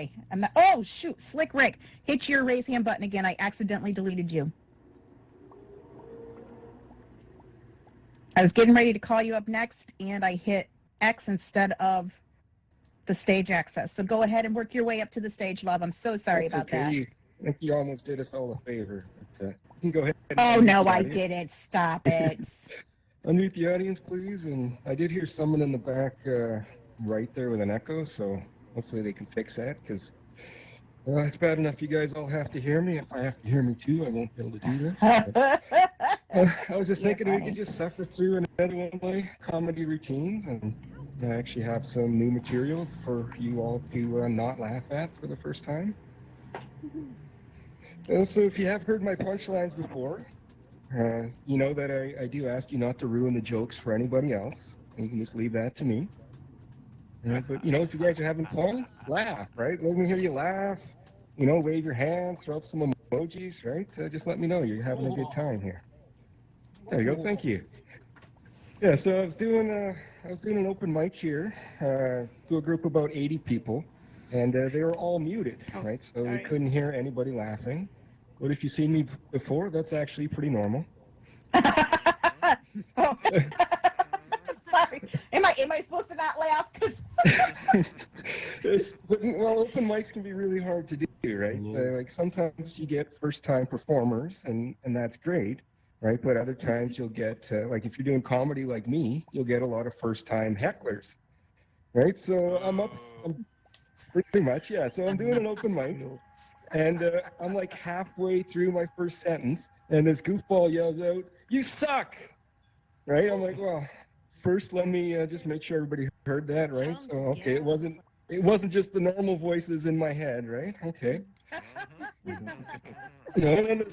Okay. Oh, shoot. Slick Rick, hit your raise hand button again. I accidentally deleted you. I was getting ready to call you up next, and I hit X instead of the stage access. So go ahead and work your way up to the stage, love. I'm so sorry about that. I think you almost did us all a favor. But, you can go ahead. Oh, no, I didn't. Stop it. Unmute the audience, please. And I did hear someone in the back right there with an echo, so hopefully they can fix that, because it's bad enough you guys all have to hear me. If I have to hear me too, I won't be able to do this. I was just thinking we could just suffer through another one of my comedy routines, and I actually have some new material for you all to not laugh at for the first time. So if you have heard my punchlines before, you know that I do ask you not to ruin the jokes for anybody else. You can just leave that to me. But, you know, if you guys are having fun, laugh, right? Let me hear you laugh. You know, wave your hands, throw up some emojis, right? Just let me know you're having a good time here. There you go. Thank you. Yeah, so I was doing an open mic here to a group of about 80 people, and they were all muted, right? So we couldn't hear anybody laughing. But if you've seen me before, that's actually pretty normal. Oh. Sorry. Am I supposed to not laugh? Well, open mics can be really hard to do, right? Like sometimes you get first-time performers, and that's great, right? But other times you'll get, like if you're doing comedy like me, you'll get a lot of first-time hecklers, right? So I'm pretty much, yeah. So I'm doing an open mic, and I'm like halfway through my first sentence, and this goofball yells out, "You suck!" Right? I'm like, well, first let me just make sure everybody heard that, right? So okay, it wasn't just the normal voices in my head, right? Okay. You know, and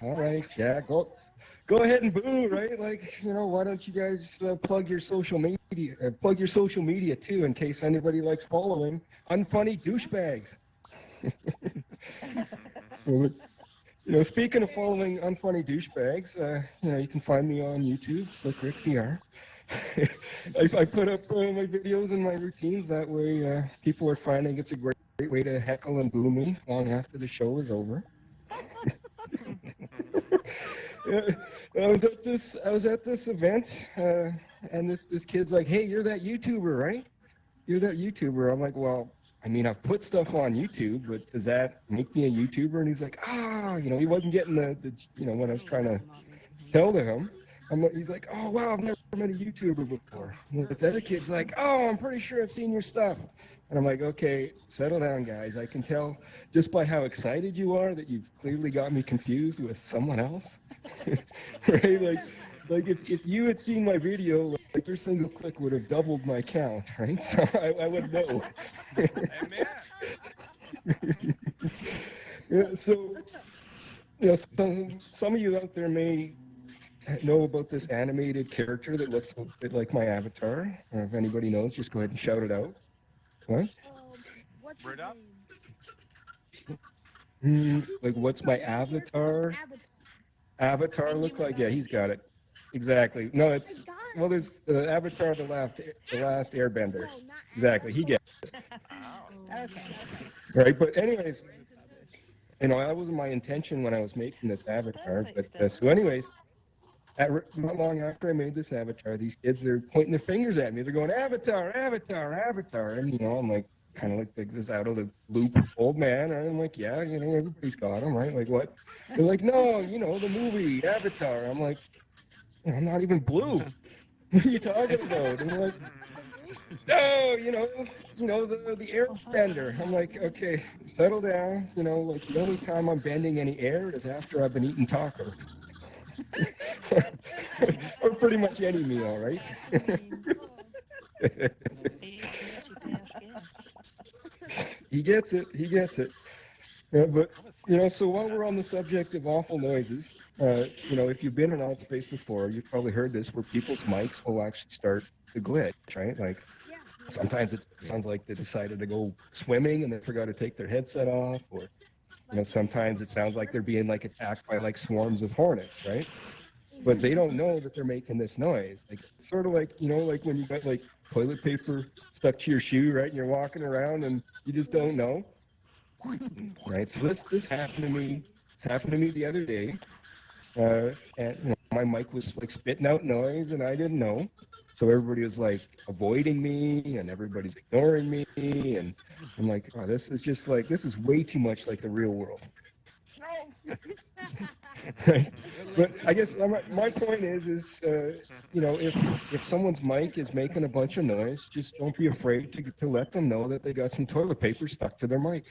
all right, yeah, go ahead and boo, right? Like, you know, why don't you guys plug your social media too, in case anybody likes following unfunny douchebags. You know, speaking of following unfunny douchebags, you know, you can find me on YouTube, Slick Rick PR. I put up my videos and my routines. That way, people are finding it's a great way to heckle and boo me long after the show is over. I was at this event, and this kid's like, "Hey, you're that YouTuber, right? You're that YouTuber." I'm like, "Well, I mean, I've put stuff on YouTube, but does that make me a YouTuber?" And he's like, you know, he wasn't getting the you know, what I was trying to tell to him. He's like, "Oh, wow, I've never met a YouTuber before." And this other kid's like, "Oh, I'm pretty sure I've seen your stuff." And I'm like, "Okay, settle down, guys. I can tell just by how excited you are that you've clearly got me confused with someone else." Right? Like if you had seen my video, like your single click would have doubled my count, right? So I would know. Yeah, so, you know, some of you out there may know about this animated character that looks a bit like my avatar. If anybody knows, just go ahead and shout it out. What? What's his name? Like, what's my avatar? Avatar look like? Yeah, he's got it. Exactly. No, it's, well, there's the Avatar, the last Airbender. Exactly, he gets it. Okay. Right, but anyways, you know, that wasn't my intention when I was making this avatar. But so anyways, not long after I made this avatar, these kids, they're pointing their fingers at me. They're going, "Avatar, Avatar, Avatar." And, you know, I'm like, kind of like this out of the loop old man. And I'm like, yeah, you know, everybody's got them, right? Like, what? They're like, "No, you know, the movie, Avatar." I'm like, "I'm not even blue. What are you talking about?" And they're like, "No, you know, the airbender." I'm like, "Okay, settle down. You know, like the only time I'm bending any air is after I've been eating tacos." Or pretty much any meal, right? He gets it. He gets it. Yeah, but, you know, so while we're on the subject of awful noises, you know, if you've been in Altspace before, you've probably heard this, where people's mics will actually start to glitch, right? Like, sometimes it sounds like they decided to go swimming and they forgot to take their headset off, or, you know, sometimes it sounds like they're being like attacked by like swarms of hornets, right? but they don't know that they're making this noise. Like it's sort of like, you know, like when you got like toilet paper stuck to your shoe, right? And you're walking around and you just don't know, right? So this happened to me. This happened to me the other day, and you know, my mic was like spitting out noise, and I didn't know. So everybody was like avoiding me, and everybody's ignoring me, and I'm like, oh, this is just like this is way too much like the real world. Right? But I guess my point is you know, if someone's mic is making a bunch of noise, just don't be afraid to let them know that they got some toilet paper stuck to their mic.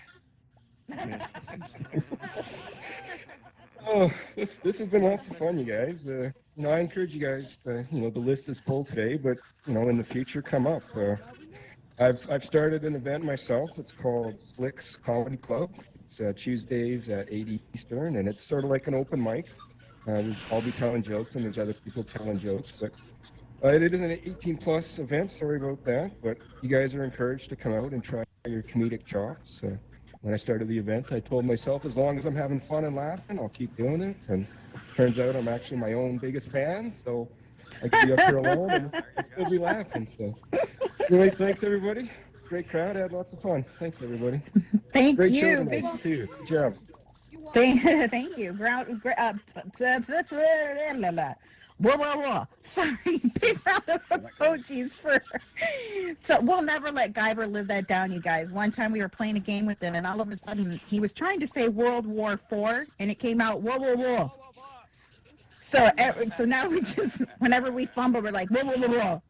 Oh, this has been lots of fun, you guys. You know, I encourage you guys. You know, the list is full today, but you know, in the future, come up. I've started an event myself. It's called Slick's Comedy Club. It's Tuesdays at 8 Eastern, and it's sort of like an open mic. I'll be telling jokes, and there's other people telling jokes. But it is an 18-plus event. Sorry about that, but you guys are encouraged to come out and try your comedic chops. When I started the event, I told myself, as long as I'm having fun and laughing, I'll keep doing it. And turns out I'm actually my own biggest fan, so I can be up here alone and still be laughing. So, anyways, thanks everybody. Great crowd. I had lots of fun. Thanks everybody. Thank Great show you. tonight too. Good job. Thank you. Whoa. Sorry. Big round of emojis for. So we'll never let Guyver live that down, you guys. One time we were playing a game with him, and all of a sudden he was trying to say World War IV, and it came out whoa. So now we just, whenever we fumble, we're like whoa.